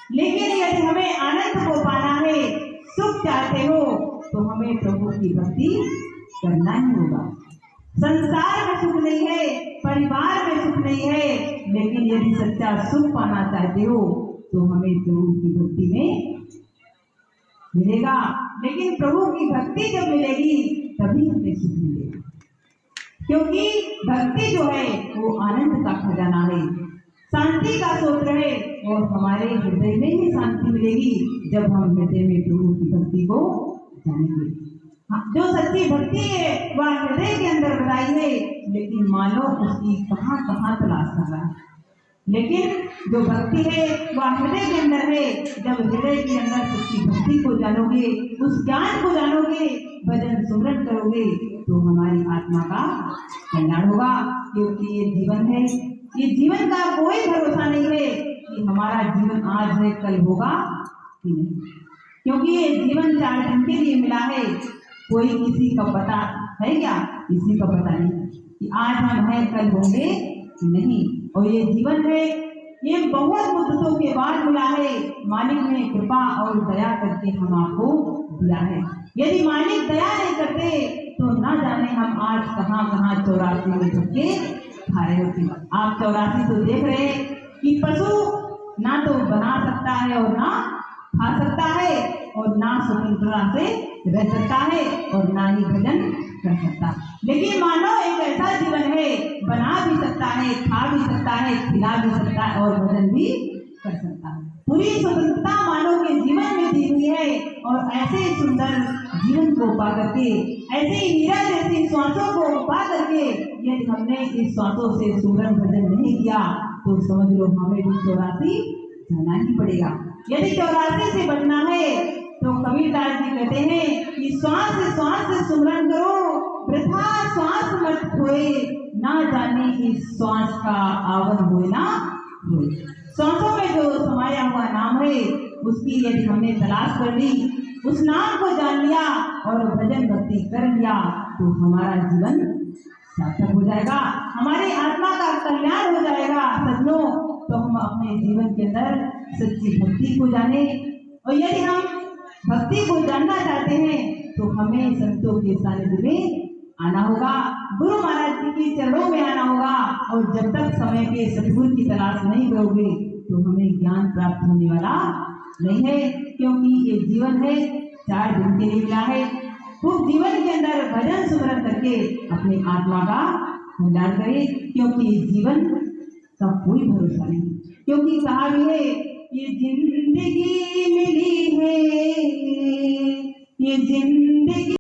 लेकिन यदि हमें आनंद को पाना है, सुख चाहते हो, तो हमें प्रभु की भक्ति करना ही होगा। संसार में सुख नहीं है, परिवार में सुख नहीं है, लेकिन यदि सच्चा सुख पाना चाहते हो तो हमें प्रभु की भक्ति में मिलेगा। लेकिन प्रभु की भक्ति जब मिलेगी तभी हमें सुख मिलेगा, क्योंकि भक्ति जो है वो आनंद का खजाना है, शांति का स्रोत है, और हमारे हृदय में ही शांति मिलेगी जब हम हृदय में प्रभु की भक्ति को जानेंगे। जो सच्ची भक्ति है वह हृदय के अंदर बताई है, लेकिन मानो उसकी कहाँ कहाँ तलाश कर रहा है। लेकिन जो भक्ति है वह हृदय के अंदर है। जब हृदय के अंदर सच्ची भक्ति को जानोगे, उस ज्ञान को जानोगे, भजन सुमरन करोगे, तो हमारी आत्मा का कल्याण होगा। क्योंकि ये जीवन है, ये जीवन का कोई भरोसा नहीं है कि हमारा जीवन आज है कल होगा कि नहीं, क्योंकि ये जीवन 4 दिन के लिए मिला है। कोई किसी का पता है क्या? किसी का पता नहीं कि आज हम हैं कल होंगे कि नहीं। और ये जीवन है, ये बहुत मुद्दतों के बाद मिला है। मालिक ने कृपा और दया करके हम आपको दिया है। यदि मालिक दया नहीं करते तो ना जाने हम आज कहाँ कहाँ 84 में धक्के खा रहे होते। आप 84 तो देख रहे हैं कि पशु ना तो बना सकता है और ना खा सकता है, और ना स्वतंत्रता से रह सकता है, और ना ही भजन कर सकता। लेकिन मानव एक ऐसा जीवन है, बना भी सकता है, खा भी सकता है, खिला भी सकता है, और भजन भी कर सकता है। पूरी स्वतंत्रता मानव के जीवन में दी हुई है। और ऐसे सुंदर जीवन को पा करके, ऐसे ही हीरा जैसी श्वासों को पा करके, यदि हमने इस श्वासों से सुमरन भजन नहीं किया तो समझ लो हमें भी 84 जाना ही पड़ेगा। यदि 84 से बचना है तो कबीरदास जी कहते हैं कि श्वास से सुमरन करो, वृथा श्वास मत खोए, ना जाने इस श्वास का आवन होए ना होए। श्वासों में जो समाया हुआ नाम है उसकी यदि हमने तलाश कर ली, उस नाम को जान लिया और भजन भक्ति कर लिया, तो हमारा जीवन सार्थक हो जाएगा, हमारी आत्मा का कल्याण हो जाएगा। सज्जनों, तो हम अपने जीवन के अंदर सच्ची भक्ति को जाने, और यदि हम भक्ति को जानना चाहते हैं तो हमें संतों के सानिध्य में आना होगा, गुरु महाराज जी के चरणों में आना होगा। और जब तक समय के सद्गुरु की तलाश नहीं करोगे तो हमें ज्ञान प्राप्त होने वाला नहीं है। क्योंकि ये जीवन है, 4 दिन के लिए मिला है। खूब जीवन के अंदर भजन सुमरन करके अपनी आत्मा का कल्याण करें, क्योंकि जीवन का कोई भरोसा नहीं। क्योंकि कहा भी है ये जिंदगी मिली है, ये जिंदगी